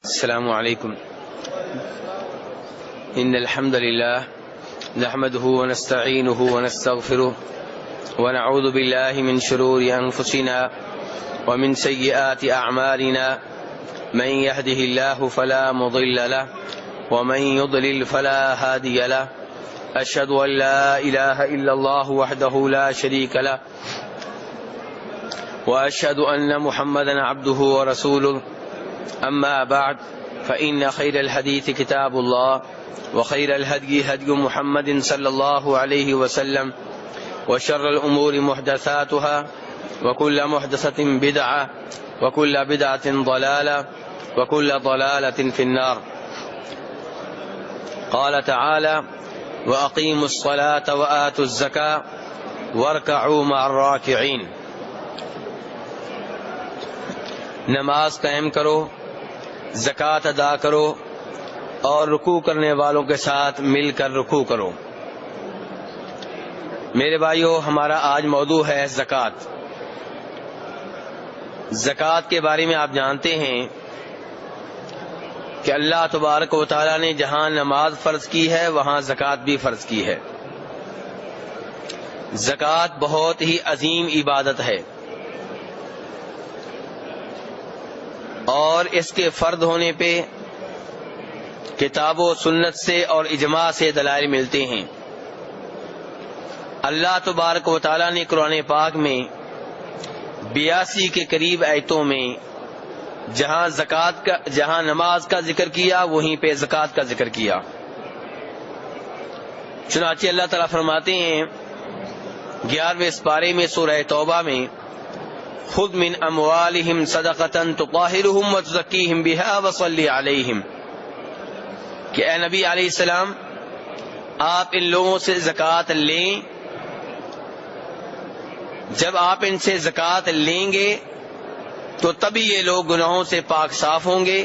السلام عليكم. إن الحمد لله نحمده ونستعينه ونستغفره ونعوذ بالله من شرور أنفسنا ومن سيئات أعمالنا من يهده الله فلا مضل له ومن يضلل فلا هادي له أشهد أن لا إله إلا الله وحده لا شريك له وأشهد أن محمدا عبده ورسوله أما بعد فإن خير الحديث كتاب الله وخير الهدي هدي محمد صلى الله عليه وسلم وشر الأمور محدثاتها وكل محدثة بدعة وكل بدعة ضلالة وكل ضلالة في النار. قال تعالى: وأقيموا الصلاة وآتوا الزكاة واركعوا مع الراكعين. نماز قائم کرو، زکوٰۃ ادا کرو اور رکوع کرنے والوں کے ساتھ مل کر رکوع کرو. میرے بھائیو، ہمارا آج موضوع ہے زکوٰۃ. زکوٰۃ کے بارے میں آپ جانتے ہیں کہ اللہ تبارک و تعالیٰ نے جہاں نماز فرض کی ہے وہاں زکوٰۃ بھی فرض کی ہے. زکوٰۃ بہت ہی عظیم عبادت ہے اور اس کے فرض ہونے پہ کتاب و سنت سے اور اجماع سے دلائل ملتے ہیں. اللہ تبارک و تعالیٰ نے قرآن پاک میں 82 کے قریب آیتوں میں جہاں نماز کا ذکر کیا وہیں پہ زکوٰۃ کا ذکر کیا. چنانچہ اللہ تعالیٰ فرماتے ہیں 11ویں سپارے میں سورہ توبہ میں: خذ من اموالہم صدقۃ تطہرہم وتزکیہم بہا وصلی علیہم، کہ اے نبی علیہ السلام آپ ان لوگوں سے زکوٰۃ لیں. جب آپ ان سے زکوٰۃ لیں گے تو تبھی یہ لوگ گناہوں سے پاک صاف ہوں گے،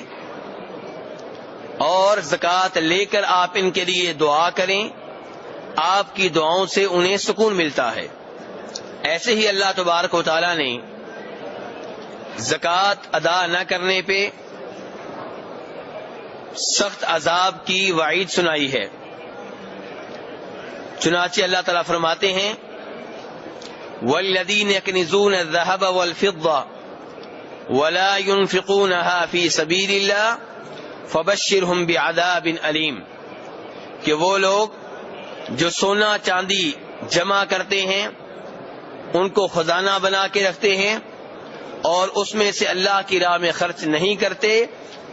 اور زکوٰۃ لے کر آپ ان کے لیے دعا کریں، آپ کی دعاؤں سے انہیں سکون ملتا ہے. ایسے ہی اللہ تبارک و تعالیٰ نے زکوٰۃ ادا نہ کرنے پہ سخت عذاب کی وعید سنائی ہے. چنانچہ اللہ تعالیٰ فرماتے ہیں: والذین یکنزون الذهب والفضة ولا ينفقونها في سبیل اللہ فبشرهم بعذاب علیم، کہ وہ لوگ جو سونا چاندی جمع کرتے ہیں ان کو خزانہ بنا کے رکھتے ہیں اور اس میں سے اللہ کی راہ میں خرچ نہیں کرتے،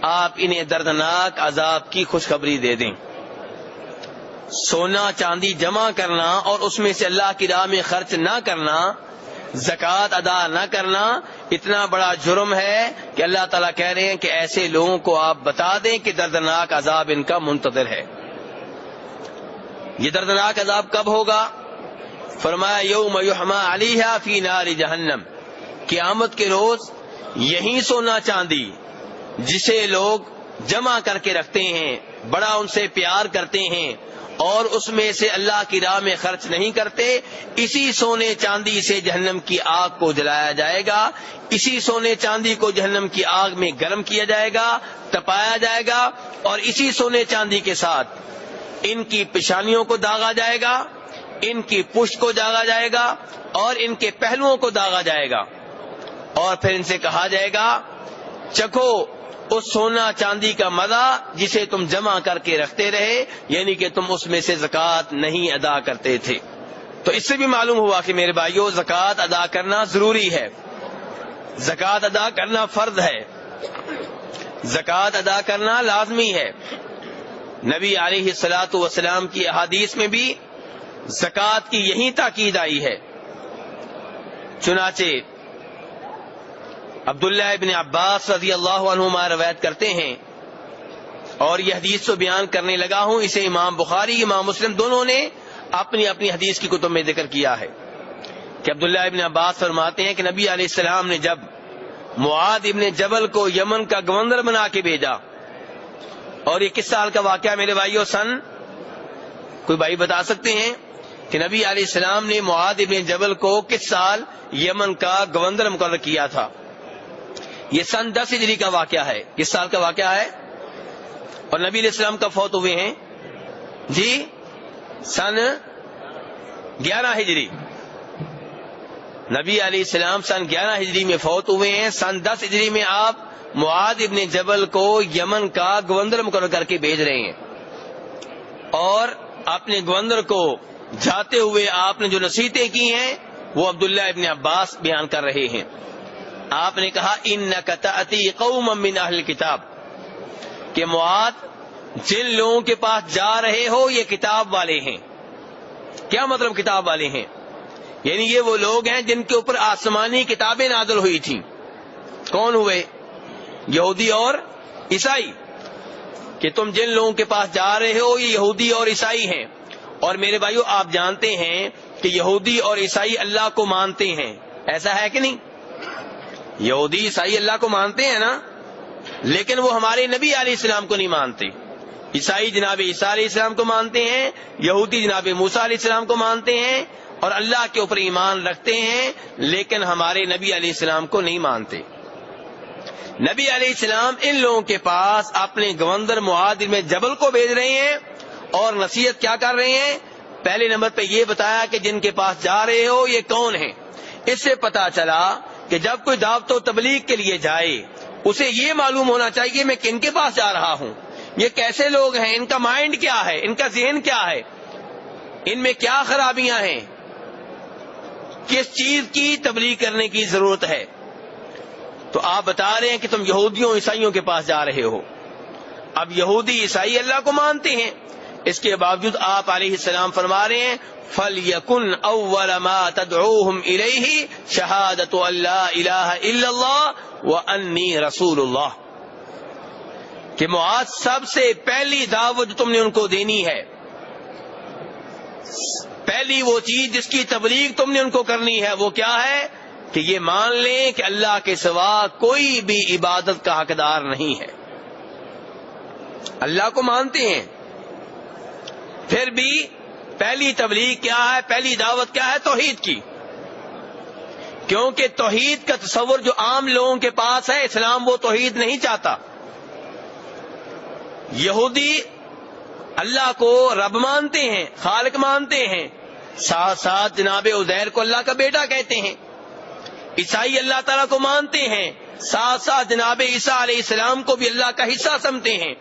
آپ انہیں دردناک عذاب کی خوشخبری دے دیں. سونا چاندی جمع کرنا اور اس میں سے اللہ کی راہ میں خرچ نہ کرنا، زکوٰۃ ادا نہ کرنا، اتنا بڑا جرم ہے کہ اللہ تعالیٰ کہہ رہے ہیں کہ ایسے لوگوں کو آپ بتا دیں کہ دردناک عذاب ان کا منتظر ہے. یہ دردناک عذاب کب ہوگا؟ فرمایا: یوم یحمى علیہا فی نار جہنم، قیامت کے روز یہی سونا چاندی جسے لوگ جمع کر کے رکھتے ہیں، بڑا ان سے پیار کرتے ہیں اور اس میں سے اللہ کی راہ میں خرچ نہیں کرتے، اسی سونے چاندی سے جہنم کی آگ کو جلایا جائے گا، اسی سونے چاندی کو جہنم کی آگ میں گرم کیا جائے گا، تپایا جائے گا، اور اسی سونے چاندی کے ساتھ ان کی پیشانیوں کو داغا جائے گا، ان کی پشت کو داغا جائے گا اور ان کے پہلوؤں کو داغا جائے گا، اور پھر ان سے کہا جائے گا چکھو اس سونا چاندی کا مزہ جسے تم جمع کر کے رکھتے رہے، یعنی کہ تم اس میں سے زکوٰۃ نہیں ادا کرتے تھے. تو اس سے بھی معلوم ہوا کہ میرے بھائیو، زکوٰۃ ادا کرنا ضروری ہے، زکوٰۃ ادا کرنا فرض ہے، زکوٰۃ ادا کرنا لازمی ہے. نبی علیہ الصلوۃ والسلام کی احادیث میں بھی زکوٰۃ کی یہی تاکید آئی ہے. چنانچہ عبداللہ ابن عباس رضی اللہ عنہما روایت کرتے ہیں، اور یہ حدیث تو بیان کرنے لگا ہوں، اسے امام بخاری امام مسلم دونوں نے اپنی اپنی حدیث کی کتب میں ذکر کیا ہے کہ عبداللہ ابن عباس فرماتے ہیں کہ نبی علیہ السلام نے جب معاذ ابن جبل کو یمن کا گورنر بنا کے بھیجا، اور یہ کس سال کا واقعہ میرے بھائیو؟ کوئی بھائی بتا سکتے ہیں کہ نبی علیہ السلام نے معاذ ابن جبل کو کس سال یمن کا گورنر مقرر کیا تھا؟ یہ سن 10 ہجری کا واقعہ ہے. کس سال کا واقعہ ہے؟ اور نبی علیہ السلام کب فوت ہوئے ہیں؟ جی سن 11 ہجری. نبی علیہ السلام سن 11 ہجری میں فوت ہوئے ہیں. سن 10 ہجری میں آپ معاذ ابن جبل کو یمن کا گورنر مقرر کر کے بھیج رہے ہیں, اور اپنے گورنر کو جاتے ہوئے آپ نے جو نصیحتیں کی ہیں وہ عبداللہ ابن عباس بیان کر رہے ہیں. آپ نے کہا انک تأتی قوما من اہل الکتاب, کہ معاذ جن لوگوں کے پاس جا رہے ہو یہ کتاب والے ہیں. کیا مطلب کتاب والے ہیں؟ یعنی یہ وہ لوگ ہیں جن کے اوپر آسمانی کتابیں نازل ہوئی تھیں. کون ہوئے؟ یہودی اور عیسائی. کہ تم جن لوگوں کے پاس جا رہے ہو یہ یہودی اور عیسائی ہیں. اور میرے بھائیو آپ جانتے ہیں کہ یہودی اور عیسائی اللہ کو مانتے ہیں, ایسا ہے کہ نہیں؟ یہودی عیسائی اللہ کو مانتے ہیں نا, لیکن وہ ہمارے نبی علیہ السلام کو نہیں مانتے. عیسائی جناب عیسیٰ علیہ السلام کو مانتے ہیں, یہودی جناب موسیٰ علیہ السلام کو مانتے ہیں اور اللہ کے اوپر ایمان رکھتے ہیں, لیکن ہمارے نبی علیہ السلام کو نہیں مانتے. نبی علیہ السلام ان لوگوں کے پاس اپنے گورنر معاذ بن جبل کو بھیج رہے ہیں اور نصیحت کیا کر رہے ہیں؟ پہلے نمبر پہ یہ بتایا کہ جن کے پاس جا رہے ہو یہ کون ہیں. اس سے پتا چلا کہ جب کوئی دعوت و تبلیغ کے لیے جائے اسے یہ معلوم ہونا چاہیے میں کن کے پاس جا رہا ہوں, یہ کیسے لوگ ہیں, ان کا مائنڈ کیا ہے, ان کا ذہن کیا ہے, ان میں کیا خرابیاں ہیں, کس چیز کی تبلیغ کرنے کی ضرورت ہے. تو آپ بتا رہے ہیں کہ تم یہودیوں عیسائیوں کے پاس جا رہے ہو. اب یہودی عیسائی اللہ کو مانتے ہیں, اس کے باوجود آپ علیہ السلام فرما رہے ہیں فَلْيَكُنْ أَوَّلَ مَا تَدْعُوهُمْ إِلَيْهِ شَهَادَةُ أَن لَا إِلَهَ إِلَّا اللَّهُ وَأَنِّي رَسُولُ اللَّهِ, کہ معاذ سب سے پہلی دعوت جو تم نے ان کو دینی ہے, پہلی وہ چیز جس کی تبلیغ تم نے ان کو کرنی ہے وہ کیا ہے کہ یہ مان لیں کہ اللہ کے سوا کوئی بھی عبادت کا حقدار نہیں ہے. اللہ کو مانتے ہیں, پھر بھی پہلی تبلیغ کیا ہے, پہلی دعوت کیا ہے؟ توحید کی. کیونکہ توحید کا تصور جو عام لوگوں کے پاس ہے, اسلام وہ توحید نہیں چاہتا. یہودی اللہ کو رب مانتے ہیں, خالق مانتے ہیں, ساتھ ساتھ جناب عزیر کو اللہ کا بیٹا کہتے ہیں. عیسائی اللہ تعالیٰ کو مانتے ہیں, ساتھ ساتھ جناب عیسیٰ علیہ السلام کو بھی اللہ کا حصہ سمجھتے ہیں,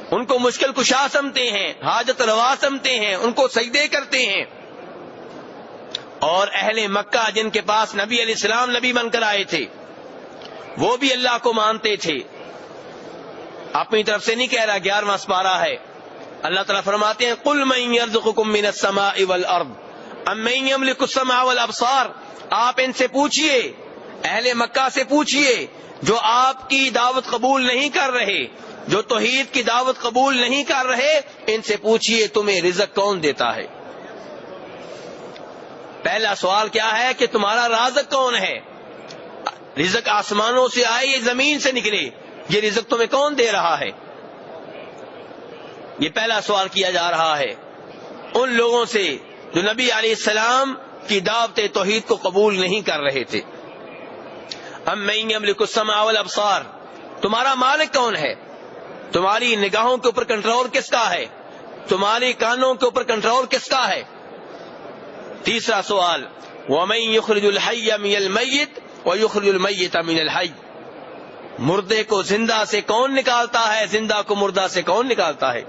ان کو مشکل کشا سمجھتے ہیں, حاجت روا سمجھتے ہیں, ان کو سجدے کرتے ہیں. اور اہل مکہ جن کے پاس نبی علیہ السلام نبی بن کر آئے تھے وہ بھی اللہ کو مانتے تھے. اپنی طرف سے نہیں کہہ رہا, 11واں سپارہ ہے. اللہ تعالیٰ فرماتے ہیں قُلْ مَن يَرْزُقُكُم مِّنَ السَّمَاءِ وَالْأَرْضِ أَمَّن يَمْلِكُ السَّمْعَ وَالْأَبْصَارَ. آپ ان سے پوچھئے, اہل مکہ سے پوچھئے جو آپ کی دعوت قبول نہیں کر رہے, جو توحید کی دعوت قبول نہیں کر رہے, ان سے پوچھئے تمہیں رزق کون دیتا ہے. پہلا سوال کیا ہے کہ تمہارا رازق کون ہے؟ رزق آسمانوں سے آئے یہ زمین سے نکلے, یہ رزق تمہیں کون دے رہا ہے؟ یہ پہلا سوال کیا جا رہا ہے ان لوگوں سے جو نبی علیہ السلام کی دعوت توحید کو قبول نہیں کر رہے تھے. اَمَّن يَمْلِكُ السَّمْعَ وَالْأَبْصَارَ, تمہارا مالک کون ہے؟ تمہاری نگاہوں کے اوپر کنٹرول کس کا ہے؟ تمہاری کانوں کے اوپر کنٹرول کس کا ہے؟ تیسرا سوال وَمَن يُخْرِجُ الْحَيَّ مِنَ الْمَيِّتِ وَيُخْرِجُ الْمَيِّتَ مِنَ الْحَيِّ. مردے کو زندہ سے کون نکالتا ہے, زندہ کو مردہ سے کون نکالتا ہے؟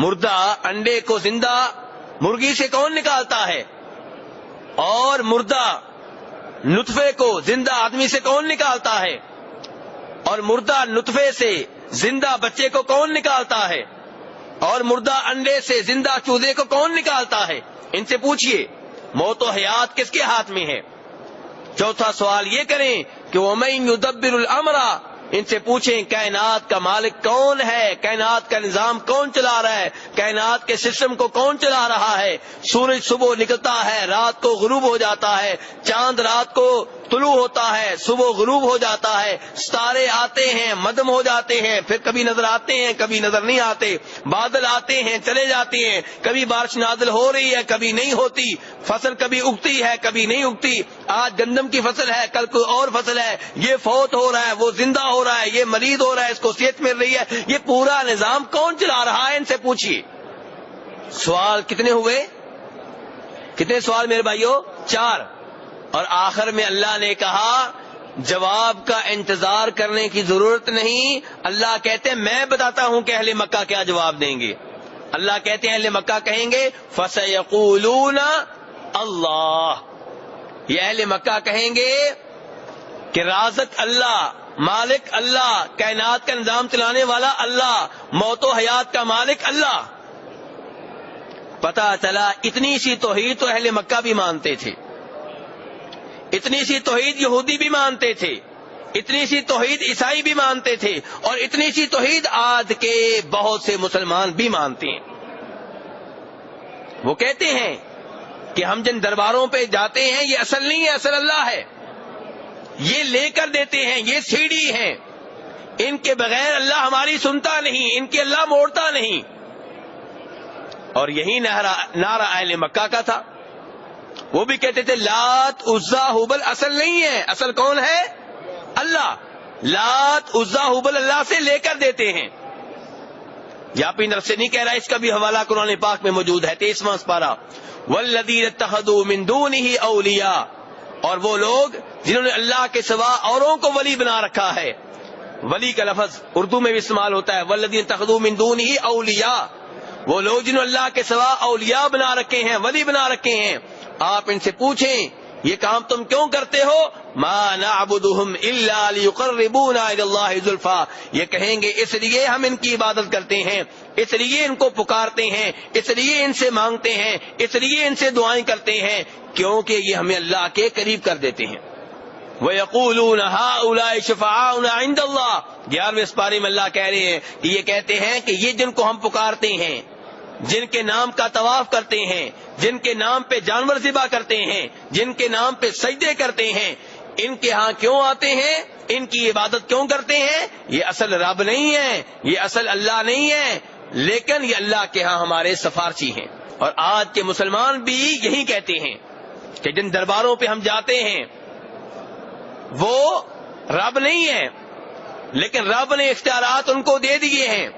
مردہ انڈے کو زندہ مرغی سے کون نکالتا ہے؟ اور مردہ نطفے کو زندہ آدمی سے کون نکالتا ہے؟ اور مردہ نطفے سے زندہ بچے کو کون نکالتا ہے؟ اور مردہ انڈے سے زندہ چوزے کو کون نکالتا ہے؟ ان سے پوچھئے موت و حیات کس کے ہاتھ میں ہے؟ چوتھا سوال یہ کریں کہ وَمَن يُدَبِّرُ الْأَمْرَ, ان سے پوچھیں کائنات کا مالک کون ہے, کائنات کا نظام کون چلا رہا ہے, کائنات کے سسٹم کو کون چلا رہا ہے. سورج صبح نکلتا ہے, رات کو غروب ہو جاتا ہے, چاند رات کو طلوع ہوتا ہے، صبح غروب ہو جاتا ہے، ستارے آتے ہیں، مدم ہو جاتے ہیں، پھر کبھی نظر آتے ہیں، کبھی نظر نہیں آتے، بادل آتے ہیں، چلے جاتے ہیں، کبھی بارش نازل ہو رہی ہے، کبھی نہیں ہوتی، فصل کبھی اگتی ہے، کبھی نہیں اگتی، آج گندم کی فصل ہے، کل کوئی اور فصل ہے، یہ فوت ہو رہا ہے، وہ زندہ ہو رہا ہے، یہ مریض ہو رہا ہے، اس کو صحت مل رہی ہے، یہ پورا نظام کون چلا رہا ہے؟ ان سے پوچھیے۔ سوال کتنے ہوئے؟ کتنے سوال میرے بھائیوں؟ 4۔ اور آخر میں اللہ نے کہا جواب کا انتظار کرنے کی ضرورت نہیں، اللہ کہتے ہیں میں بتاتا ہوں کہ اہل مکہ کیا جواب دیں گے۔ اللہ کہتے ہیں اہل مکہ کہیں گے فَسَيَقُولُونَ اللہ، یہ اہل مکہ کہیں گے کہ رازق اللہ، مالک اللہ، کائنات کا نظام چلانے والا اللہ، موت و حیات کا مالک اللہ۔ پتہ چلا اتنی سی توحید تو اہل مکہ بھی مانتے تھے، اتنی سی توحید یہودی بھی مانتے تھے، اتنی سی توحید عیسائی بھی مانتے تھے، اور اتنی سی توحید آج کے بہت سے مسلمان بھی مانتے ہیں۔ وہ کہتے ہیں کہ ہم جن درباروں پہ جاتے ہیں یہ اصل نہیں ہے، اصل اللہ ہے، یہ لے کر دیتے ہیں، یہ سیڑھی ہیں، ان کے بغیر اللہ ہماری سنتا نہیں، ان کے اللہ موڑتا نہیں۔ اور یہی نعرہ اہل مکہ کا تھا۔ وہ بھی کہتے تھے لات عزا ہبل اصل نہیں ہے، اصل کون ہے؟ اللہ۔ لات عزا ہبل اللہ سے لے کر دیتے ہیں۔ یہ اپنی طرف سے نہیں کہہ رہا، اس کا بھی حوالہ قرآن پاک میں موجود ہے، 23واں پارہ، والذین اتخذوا من دونہ اولیاء، اور وہ لوگ جنہوں نے اللہ کے سوا اوروں کو ولی بنا رکھا ہے۔ ولی کا لفظ اردو میں بھی استعمال ہوتا ہے، والذین اتخذوا من دونہ اولیاء، وہ لوگ جنہوں نے اللہ کے سوا اولیاء بنا رکھے ہیں، ولی بنا رکھے ہیں۔ آپ ان سے پوچھیں یہ کام تم کیوں کرتے ہو؟ ما نعبدہم الا لیقربونا الی اللہ زلفا، یہ کہیں گے اس لیے ہم ان کی عبادت کرتے ہیں، اس لیے ان کو پکارتے ہیں، اس لیے ان سے مانگتے ہیں، اس لیے ان سے دعائیں کرتے ہیں، کیونکہ یہ ہمیں اللہ کے قریب کر دیتے ہیں۔ وَيَقُولُونَ هَؤُلَاءِ شُفَعَاؤُنَا عِندَ اللَّهِ، 11ویں پارے میں اللہ کہہ رہے ہیں کہ یہ کہتے ہیں کہ یہ جن کو ہم پکارتے ہیں، جن کے نام کا طواف کرتے ہیں، جن کے نام پہ جانور ذبح کرتے ہیں، جن کے نام پہ سجدے کرتے ہیں، ان کے ہاں کیوں آتے ہیں، ان کی عبادت کیوں کرتے ہیں؟ یہ اصل رب نہیں ہے، یہ اصل اللہ نہیں ہے، لیکن یہ اللہ کے ہاں ہمارے سفارشی ہیں۔ اور آج کے مسلمان بھی یہی کہتے ہیں کہ جن درباروں پہ ہم جاتے ہیں وہ رب نہیں ہے، لیکن رب نے اختیارات ان کو دے دیے ہیں،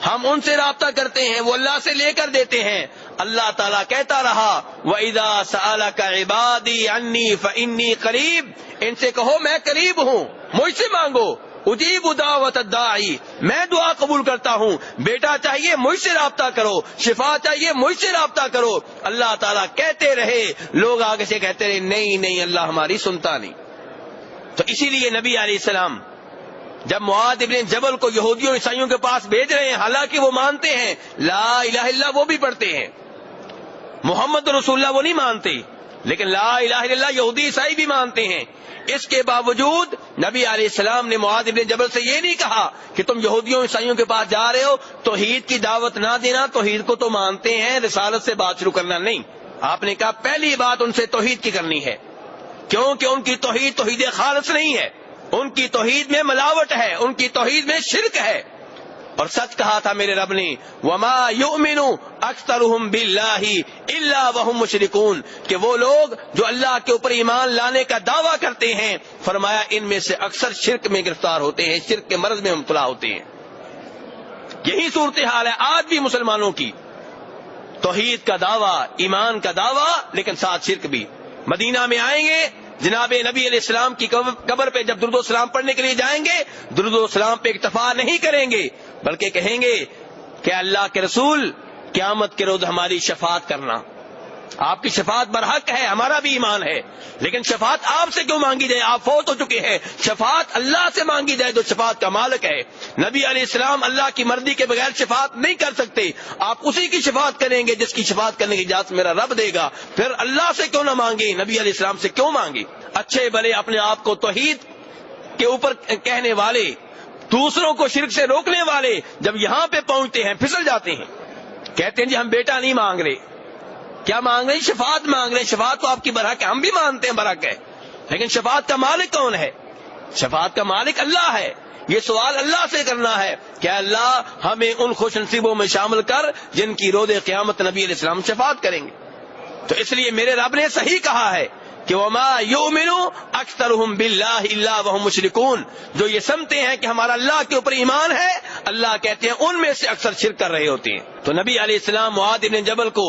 ہم ان سے رابطہ کرتے ہیں، وہ اللہ سے لے کر دیتے ہیں۔ اللہ تعالیٰ کہتا رہا وَإِذَا سَأَلَكَ عِبَادِي عَنِّي فَإِنِّي قَرِيبٌ، ان سے کہو میں قریب ہوں، مجھ سے مانگو، اجیب دعوت الداعی، میں دعا قبول کرتا ہوں۔ بیٹا چاہیے مجھ سے رابطہ کرو، شفا چاہیے مجھ سے رابطہ کرو۔ اللہ تعالیٰ کہتے رہے، لوگ آگے سے کہتے رہے نہیں نہیں اللہ ہماری سنتا نہیں۔ تو اسی لیے نبی علیہ السلام جب معاذ ابن جبل کو یہودیوں عیسائیوں کے پاس بھیج رہے ہیں، حالانکہ وہ مانتے ہیں لا الہ الا اللہ، وہ بھی پڑھتے ہیں، محمد رسول اللہ وہ نہیں مانتے، لیکن لا الہ الا اللہ یہودی عیسائی بھی مانتے ہیں، اس کے باوجود نبی علیہ السلام نے معاذ ابن جبل سے یہ نہیں کہا کہ تم یہودیوں عیسائیوں کے پاس جا رہے ہو توحید کی دعوت نہ دینا، توحید کو تو مانتے ہیں، رسالت سے بات شروع کرنا نہیں۔ آپ نے کہا پہلی بات ان سے توحید کی کرنی ہے، کیونکہ ان کی توحید توحید خالص نہیں ہے، ان کی توحید میں ملاوٹ ہے، ان کی توحید میں شرک ہے۔ اور سچ کہا تھا میرے رب نے وما یؤمن اکثرهم باللہ الا وهم مشرکون، کہ وہ لوگ جو اللہ کے اوپر ایمان لانے کا دعویٰ کرتے ہیں، فرمایا ان میں سے اکثر شرک میں گرفتار ہوتے ہیں، شرک کے مرض میں مبتلا ہوتے ہیں۔ یہی صورتحال ہے آج بھی مسلمانوں کی، توحید کا دعویٰ، ایمان کا دعویٰ، لیکن ساتھ شرک بھی۔ مدینہ میں آئیں گے، جناب نبی علیہ السلام کی قبر پہ جب درود و سلام پڑھنے کے لیے جائیں گے، درود و سلام پہ اکتفا نہیں کریں گے، بلکہ کہیں گے کہ اللہ کے رسول قیامت کے روز ہماری شفاعت کرنا، آپ کی شفاعت برحق ہے، ہمارا بھی ایمان ہے، لیکن شفاعت آپ سے کیوں مانگی جائے؟ آپ فوت ہو چکے ہیں، شفاعت اللہ سے مانگی جائے جو شفاعت کا مالک ہے۔ نبی علیہ السلام اللہ کی مرضی کے بغیر شفاعت نہیں کر سکتے، آپ اسی کی شفاعت کریں گے جس کی شفاعت کرنے کی اجازت میرا رب دے گا، پھر اللہ سے کیوں نہ مانگے، نبی علیہ السلام سے کیوں مانگے؟ اچھے بھلے اپنے آپ کو توحید کے اوپر کہنے والے، دوسروں کو شرک سے روکنے والے جب یہاں پہ پہنچتے ہیں پھسل جاتے ہیں، کہتے ہیں جی ہم بیٹا نہیں مانگ رہے، کیا مانگ رہے؟ شفاعت مانگ رہے۔ شفاعت تو آپ کی برحق ہے، ہم بھی مانتے ہیں برحق ہے، لیکن شفاعت کا مالک کون ہے؟ شفاعت کا مالک اللہ ہے. یہ سوال اللہ سے کرنا ہے کہ اللہ ہمیں ان خوش نصیبوں میں شامل کر جن کی روز قیامت نبی علیہ السلام شفاعت کریں گے. تو اس لیے میرے رب نے صحیح کہا ہے کہ وما یؤمن اکثرهم باللہ الا وهم مشرکون. جو یہ سمجھتے ہیں کہ ہمارا اللہ کے اوپر ایمان ہے، اللہ کہتے ہیں ان میں سے اکثر شرک کر رہے ہوتے ہیں. تو نبی علیہ السلام معاذ بن جبل کو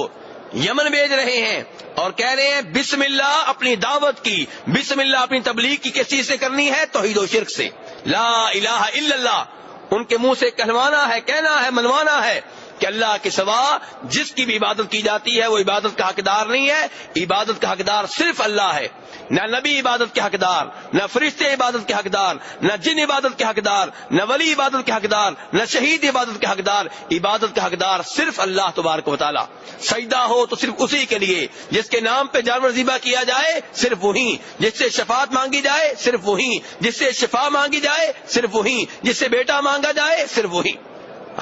یمن بھیج رہے ہیں اور کہہ رہے ہیں بسم اللہ اپنی دعوت کی، بسم اللہ اپنی تبلیغ کی کس چیز سے کرنی ہے؟ توحید و شرک سے. لا الہ الا اللہ ان کے منہ سے کہلوانا ہے، کہنا ہے، منوانا ہے کہ اللہ کے سوا جس کی بھی عبادت کی جاتی ہے وہ عبادت کا حقدار نہیں ہے. عبادت کا حقدار صرف اللہ ہے. نہ نبی عبادت کے حقدار، نہ فرشتے عبادت کے حقدار، نہ جن عبادت کے حقدار، نہ ولی عبادت کے حقدار، نہ شہید عبادت کے حقدار. عبادت کا حقدار صرف اللہ تبارک و تعالی. سجدہ ہو تو صرف اسی کے لیے. جس کے نام پہ جانور ذبح کیا جائے صرف وہی. جس سے شفاعت مانگی جائے صرف وہی. جس سے شفا مانگی جائے صرف وہی. جس سے بیٹا مانگا جائے صرف وہی.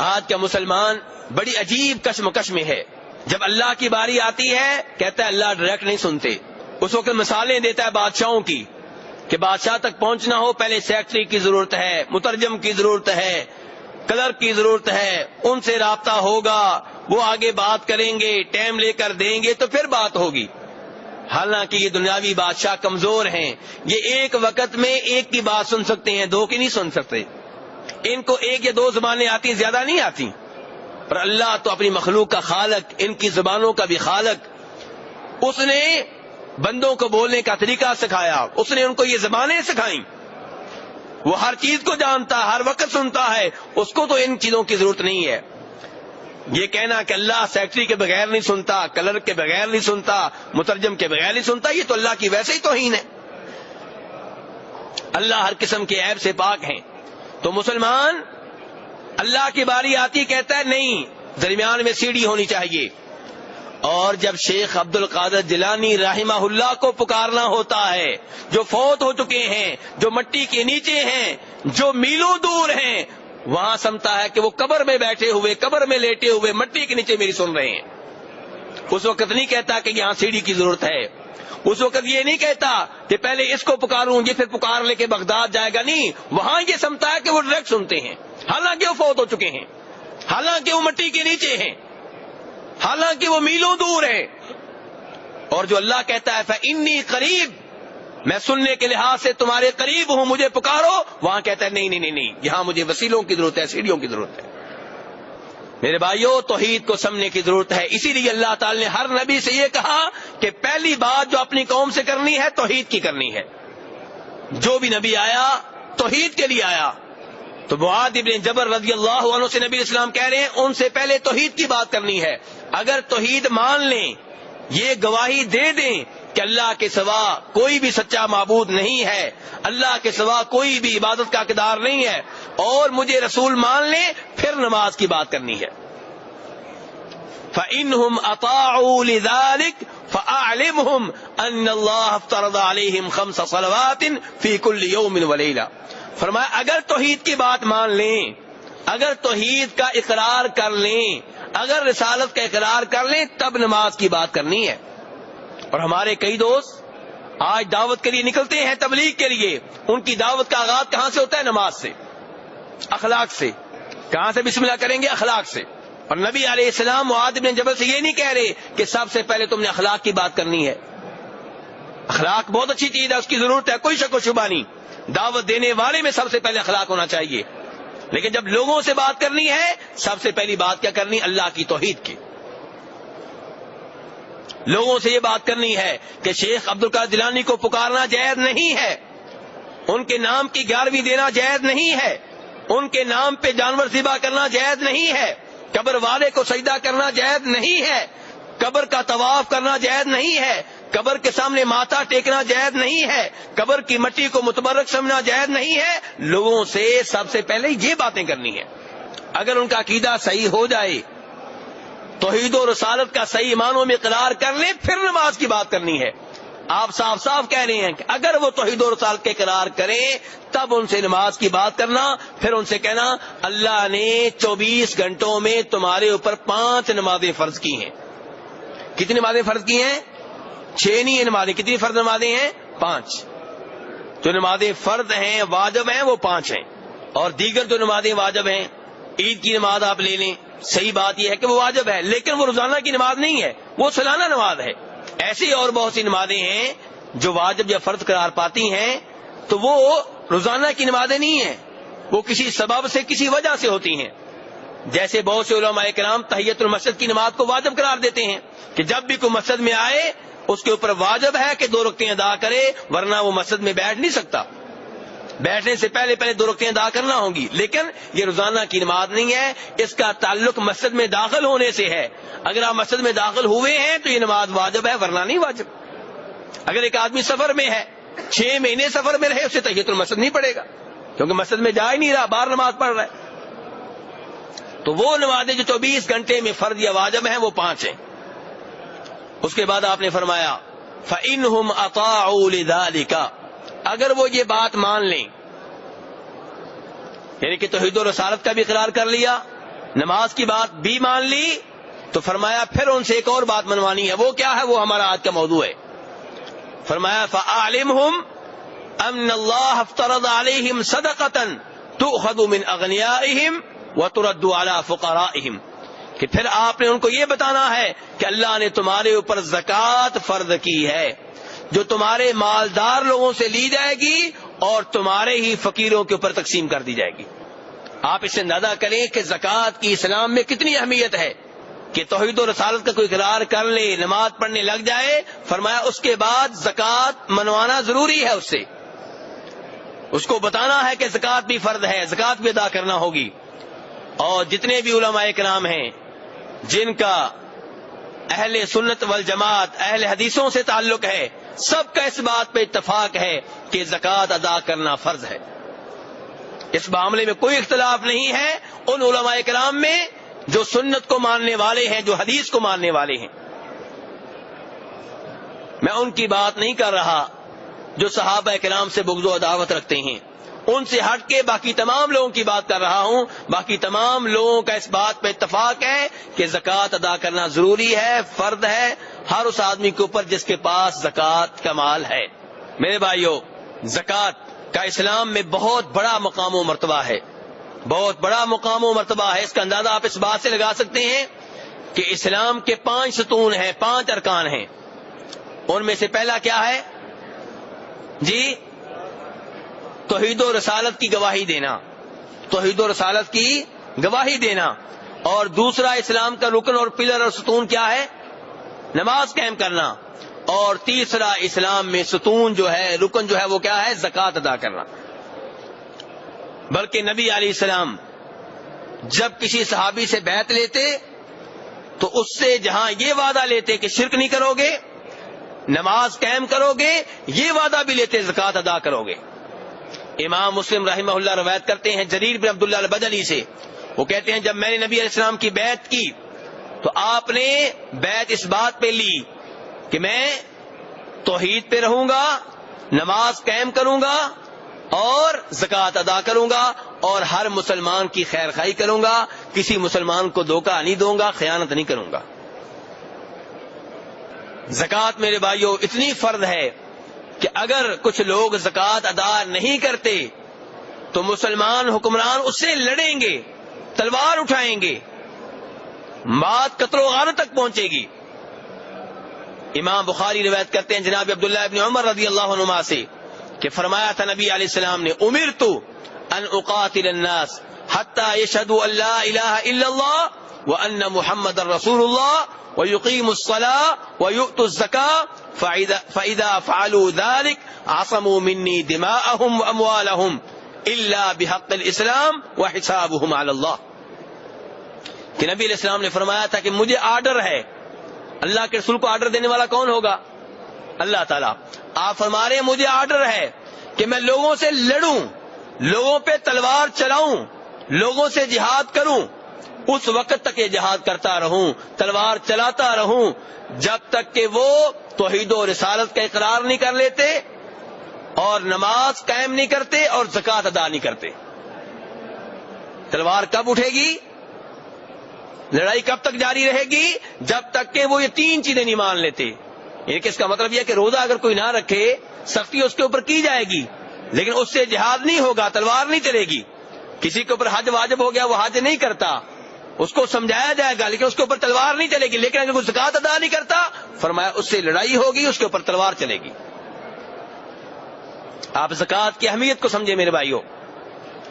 آج کا مسلمان بڑی عجیب کشمکش میں ہے. جب اللہ کی باری آتی ہے کہتا ہے اللہ ڈائریکٹ نہیں سنتے. اس وقت مثالیں دیتا ہے بادشاہوں کی کہ بادشاہ تک پہنچنا ہو پہلے سیکٹری کی ضرورت ہے، مترجم کی ضرورت ہے، کلرک کی ضرورت ہے، ان سے رابطہ ہوگا، وہ آگے بات کریں گے، ٹائم لے کر دیں گے تو پھر بات ہوگی. حالانکہ یہ دنیاوی بادشاہ کمزور ہیں. یہ ایک وقت میں ایک کی بات سن سکتے ہیں، دو کی نہیں سن سکتے. ان کو ایک یا دو زبانیں آتی، زیادہ نہیں آتی. پر اللہ تو اپنی مخلوق کا خالق، ان کی زبانوں کا بھی خالق. اس نے بندوں کو بولنے کا طریقہ سکھایا، اس نے ان کو یہ زبانیں سکھائیں. وہ ہر چیز کو جانتا، ہر وقت سنتا ہے. اس کو تو ان چیزوں کی ضرورت نہیں ہے. یہ کہنا کہ اللہ سیکٹری کے بغیر نہیں سنتا، کلرک کے بغیر نہیں سنتا، مترجم کے بغیر نہیں سنتا، یہ تو اللہ کی ویسے ہی توہین ہے. اللہ ہر قسم کے عیب سے پاک ہیں. تو مسلمان اللہ کی باری آتی کہتا ہے نہیں، درمیان میں سیڑھی ہونی چاہیے. اور جب شیخ عبد القادر جیلانی رحمہ اللہ کو پکارنا ہوتا ہے، جو فوت ہو چکے ہیں، جو مٹی کے نیچے ہیں، جو میلوں دور ہیں، وہاں سمتا ہے کہ وہ قبر میں بیٹھے ہوئے، قبر میں لیٹے ہوئے مٹی کے نیچے میری سن رہے ہیں. اس وقت نہیں کہتا کہ یہاں سیڑھی کی ضرورت ہے. اس وقت یہ نہیں کہتا کہ پہلے اس کو پکاروں یہ پھر پکار لے کے بغداد جائے گا. نہیں، وہاں یہ سمتا ہے کہ وہ ڈائریکٹ سنتے ہیں، حالانکہ وہ فوت ہو چکے ہیں، حالانکہ وہ مٹی کے نیچے ہیں، حالانکہ وہ میلوں دور ہیں. اور جو اللہ کہتا ہے فإنی قریب، میں سننے کے لحاظ سے تمہارے قریب ہوں، مجھے پکارو، وہاں کہتا ہے نہیں، یہاں مجھے وسیلوں کی ضرورت ہے، سیڑھیوں کی ضرورت ہے. میرے بھائیوں، توحید کو سمجھنے کی ضرورت ہے. اسی لیے اللہ تعالی نے ہر نبی سے یہ کہا کہ پہلی بات جو اپنی قوم سے کرنی ہے توحید کی کرنی ہے. جو بھی نبی آیا توحید کے لیے آیا. تو معاذ بن جبل رضی اللہ عنہ سے نبی اسلام کہہ رہے ہیں ان سے پہلے توحید کی بات کرنی ہے. اگر توحید مان لیں، یہ گواہی دے دیں کہ اللہ کے سوا کوئی بھی سچا معبود نہیں ہے، اللہ کے سوا کوئی بھی عبادت کا حقدار نہیں ہے، اور مجھے رسول مان لیں، پھر نماز کی بات کرنی ہے. فَإِنْهُمْ أَطَاعُوا لِذَلِكَ فَأَعْلِمْهُمْ أَنَّ اللَّهَ افْتَرَضَ عَلَيْهِمْ 5 صَلَوَاتٍ فِي كُلِّ يَوْمٍ وَلَيْلَةٍ. فرمایا اگر توحید کی بات مان لیں، اگر توحید کا اقرار کر لیں، اگر رسالت کا اقرار کر لیں، تب نماز کی بات کرنی ہے. اور ہمارے کئی دوست آج دعوت کے لیے نکلتے ہیں، تبلیغ کے لیے. ان کی دعوت کا آغاز کہاں سے ہوتا ہے؟ نماز سے، اخلاق سے. کہاں سے بسم اللہ کریں گے؟ اخلاق سے. اور نبی علیہ السلام معاذ بن جبل سے یہ نہیں کہہ رہے کہ سب سے پہلے تم نے اخلاق کی بات کرنی ہے. اخلاق بہت اچھی چیز ہے، اس کی ضرورت ہے، کوئی شک و شبہ نہیں. دعوت دینے والے میں سب سے پہلے اخلاق ہونا چاہیے. لیکن جب لوگوں سے بات کرنی ہے، سب سے پہلی بات کیا کرنی؟ اللہ کی توحید کی. لوگوں سے یہ بات کرنی ہے کہ شیخ عبد القادر جیلانی کو پکارنا جائز نہیں ہے، ان کے نام کی 11ویں دینا جائز نہیں ہے، ان کے نام پہ جانور ذبح کرنا جائز نہیں ہے، قبر والے کو سجدہ کرنا جائز نہیں ہے، قبر کا طواف کرنا جائز نہیں ہے، قبر کے سامنے ماتھا ٹیکنا جائز نہیں ہے، قبر کی مٹی کو متبرک سمجھنا جائز نہیں ہے. لوگوں سے سب سے پہلے یہ باتیں کرنی ہے. اگر ان کا عقیدہ صحیح ہو جائے، توحید و رسالت کا صحیح معنوں میں اقرار کر لیں، پھر نماز کی بات کرنی ہے. آپ صاف صاف کہہ رہے ہیں کہ اگر وہ توحید و رسالت کے اقرار کریں تب ان سے نماز کی بات کرنا. پھر ان سے کہنا اللہ نے 24 گھنٹوں میں تمہارے اوپر 5 نمازیں فرض کی ہیں. کتنی نمازیں فرض کی ہیں؟ 6 نہیں ہے نمازیں. کتنی فرض نمازیں ہیں؟ 5. جو نمازیں فرض ہیں واجب ہیں وہ 5 ہیں، اور دیگر جو نمازیں واجب ہیں، عید کی نماز آپ لے لیں، صحیح بات یہ ہے کہ وہ واجب ہے، لیکن وہ روزانہ کی نماز نہیں ہے، وہ سالانہ نماز ہے۔ ایسی اور بہت سی نمازیں ہیں جو واجب یا فرض قرار پاتی ہیں، تو وہ روزانہ کی نمازیں نہیں ہیں، وہ کسی سبب سے، کسی وجہ سے ہوتی ہیں۔ جیسے بہت سے علماء کرام تحیۃ المسجد کی نماز کو واجب قرار دیتے ہیں کہ جب بھی کوئی مسجد میں آئے اس کے اوپر واجب ہے کہ 2 رکعتیں ادا کرے، ورنہ وہ مسجد میں بیٹھ نہیں سکتا، بیٹھنے سے پہلے 2 رکعتیں ادا کرنا ہوں گی۔ لیکن یہ روزانہ کی نماز نہیں ہے، اس کا تعلق مسجد میں داخل ہونے سے ہے۔ اگر آپ مسجد میں داخل ہوئے ہیں تو یہ نماز واجب ہے، ورنہ نہیں واجب۔ اگر ایک آدمی سفر میں ہے، 6 مہینے سفر میں رہے، اسے تحیۃ المسجد نہیں پڑے گا، کیونکہ مسجد میں جا ہی نہیں رہا، باہر نماز پڑھ رہا ہے۔ تو وہ نمازیں جو 24 گھنٹے میں فرض یا واجب ہیں وہ 5 ہیں۔ اس کے بعد آپ نے فرمایا فَإِنْهُمْ أَطَاعُوا لِذَلِكَ، اگر وہ یہ بات مان لیں، یعنی کہ توحید و رسالت کا بھی اقرار کر لیا، نماز کی بات بھی مان لی، تو فرمایا پھر ان سے ایک اور بات منوانی ہے۔ وہ کیا ہے؟ وہ ہمارا آج کا موضوع ہے۔ فرمایا فَأَعْلِمْهُمْ أَنَّ اللَّهَ افْتَرَضَ عَلَيْهِمْ صَدَقَةً تُؤْخَذُ مِنْ أَغْنِيَائِهِمْ وَتُرَدُّ عَلَى فُقَرَائِهِمْ، کہ پھر آپ نے ان کو یہ بتانا ہے کہ اللہ نے تمہارے اوپر زکوٰۃ فرض کی ہے، جو تمہارے مالدار لوگوں سے لی جائے گی اور تمہارے ہی فقیروں کے اوپر تقسیم کر دی جائے گی۔ آپ اس سے اندازہ کریں کہ زکوٰۃ کی اسلام میں کتنی اہمیت ہے کہ توحید و رسالت کا کوئی اقرار کر لے، نماز پڑھنے لگ جائے، فرمایا اس کے بعد زکوٰۃ منوانا ضروری ہے، اس کو بتانا ہے کہ زکوٰۃ بھی فرض ہے، زکوٰۃ بھی ادا کرنا ہوگی۔ اور جتنے بھی علماء کرام ہیں جن کا اہل سنت والجماعت، اہل حدیثوں سے تعلق ہے، سب کا اس بات پہ اتفاق ہے کہ زکوٰۃ ادا کرنا فرض ہے۔ اس معاملے میں کوئی اختلاف نہیں ہے ان علماء کرام میں جو سنت کو ماننے والے ہیں، جو حدیث کو ماننے والے ہیں۔ میں ان کی بات نہیں کر رہا جو صحابہ کرام سے بغض و عداوت رکھتے ہیں، ان سے ہٹ کے باقی تمام لوگوں کی بات کر رہا ہوں۔ باقی تمام لوگوں کا اس بات پہ اتفاق ہے کہ زکوٰۃ ادا کرنا ضروری ہے، فرض ہے ہر اس آدمی کے اوپر جس کے پاس زکوٰۃ کا مال ہے۔ میرے بھائیو، زکوٰۃ کا اسلام میں بہت بڑا مقام و مرتبہ ہے، بہت بڑا مقام و مرتبہ ہے۔ اس کا اندازہ آپ اس بات سے لگا سکتے ہیں کہ اسلام کے 5 ستون ہیں، 5 ارکان ہیں۔ ان میں سے پہلا کیا ہے جی؟ توحید و رسالت کی گواہی دینا، توحید و رسالت کی گواہی دینا۔ اور دوسرا اسلام کا رکن اور پلر اور ستون کیا ہے؟ نماز قائم کرنا۔ اور تیسرا اسلام میں ستون جو ہے، رکن جو ہے وہ کیا ہے؟ زکوٰۃ ادا کرنا۔ بلکہ نبی علیہ السلام جب کسی صحابی سے بیعت لیتے تو اس سے جہاں یہ وعدہ لیتے کہ شرک نہیں کرو گے، نماز قائم کرو گے، یہ وعدہ بھی لیتے زکوٰۃ ادا کرو گے۔ امام مسلم رحمہ اللہ روایت کرتے ہیں جریر بن عبداللہ البجلی سے، وہ کہتے ہیں جب میں نے نبی علیہ السلام کی بیعت کی تو آپ نے بیعت اس بات پہ لی کہ میں توحید پہ رہوں گا، نماز قائم کروں گا اور زکوٰۃ ادا کروں گا، اور ہر مسلمان کی خیر خواہی کروں گا، کسی مسلمان کو دھوکہ نہیں دوں گا، خیانت نہیں کروں گا۔ زکوٰۃ میرے بھائیو اتنی فرض ہے کہ اگر کچھ لوگ زکوٰۃ ادا نہیں کرتے تو مسلمان حکمران اس سے لڑیں گے، تلوار اٹھائیں گے، بات قتل و غارت تک پہنچے گی۔ امام بخاری روایت کرتے ہیں جناب عبداللہ ابن عمر رضی اللہ عنہما سے کہ فرمایا تھا نبی علیہ السلام نے امرت ان اقاتل الناس حتی یشہدوا ان لا الہ الا اللہ وان محمد رسول اللہ ويقيموا الصلاة ويؤتوا الزكاة فإذا فعلوا ذلك عصموا مني دماءهم وأموالهم إلا بحق الإسلام وحسابهم على الله۔ کہ نبی علیہ السلام نے فرمایا تھا کہ مجھے آرڈر ہے، اللہ کے رسول کو آرڈر دینے والا کون ہوگا؟ اللہ تعالیٰ۔ آپ فرما رہے ہیں مجھے آرڈر ہے کہ میں لوگوں سے لڑوں، لوگوں پہ تلوار چلاؤں، لوگوں سے جہاد کروں، اس وقت تک یہ جہاد کرتا رہوں، تلوار چلاتا رہوں جب تک کہ وہ توحید و رسالت کا اقرار نہیں کر لیتے اور نماز قائم نہیں کرتے اور زکوٰۃ ادا نہیں کرتے۔ تلوار کب اٹھے گی؟ لڑائی کب تک جاری رہے گی؟ جب تک کہ وہ یہ 3 چیزیں نہیں مان لیتے۔ یعنی کہ اس کا مطلب یہ کہ روزہ اگر کوئی نہ رکھے سختی اس کے اوپر کی جائے گی، لیکن اس سے جہاد نہیں ہوگا، تلوار نہیں چلے گی. کسی کے اوپر حج واجب ہو گیا، وہ حج نہیں کرتا، اس کو سمجھایا جائے گا لیکن اس کے اوپر تلوار نہیں چلے گی. لیکن اگر وہ زکات ادا نہیں کرتا، فرمایا اس سے لڑائی ہوگی، اس کے اوپر تلوار چلے گی. آپ زکات کی اہمیت کو سمجھے میرے بھائیوں.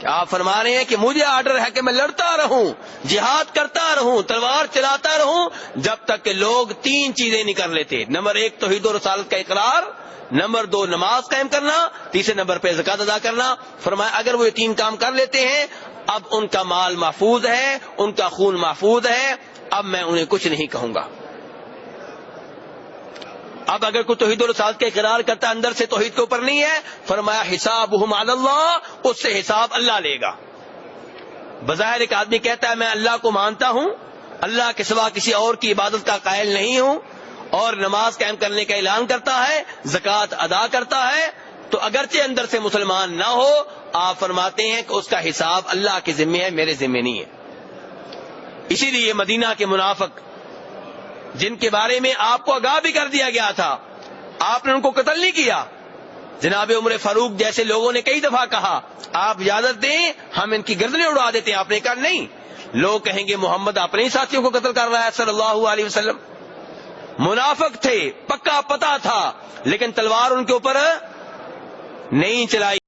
آپ فرما رہے ہیں کہ مجھے آرڈر ہے کہ میں لڑتا رہوں، جہاد کرتا رہوں، تلوار چلاتا رہوں، جب تک کہ لوگ 3 چیزیں نہیں کر لیتے. نمبر 1 توحید و رسالت کا اقرار، نمبر 2 نماز قائم کرنا، تیسرے نمبر پہ زکات ادا کرنا. فرمایا اگر وہ یہ 3 کام کر لیتے ہیں، اب ان کا مال محفوظ ہے، ان کا خون محفوظ ہے، اب میں انہیں کچھ نہیں کہوں گا. اب اگر کوئی توحید و رسالت کا اقرار کرتا اندر سے توحید کے اوپر نہیں ہے، فرمایا حسابہم علی اللہ، اس سے حساب اللہ لے گا. بظاہر ایک آدمی کہتا ہے میں اللہ کو مانتا ہوں، اللہ کے سوا کسی اور کی عبادت کا قائل نہیں ہوں، اور نماز قائم کرنے کا اعلان کرتا ہے، زکوٰۃ ادا کرتا ہے، تو اگرچہ اندر سے مسلمان نہ ہو، آپ فرماتے ہیں کہ اس کا حساب اللہ کے ذمہ ہے، میرے ذمہ نہیں ہے. اسی لیے مدینہ کے منافق جن کے بارے میں آپ کو آگاہ بھی کر دیا گیا تھا، آپ نے ان کو قتل نہیں کیا. جناب عمر فاروق جیسے لوگوں نے کئی دفعہ کہا آپ اجازت دیں ہم ان کی گردنیں اڑا دیتے ہیں، آپ نے کہا نہیں. لوگ کہیں گے محمد اپنے ہی ساتھیوں کو قتل کر رہا ہے صلی اللہ علیہ وسلم. منافق تھے، پکا پتہ تھا، لیکن تلوار ان کے اوپر نہیں چلائی.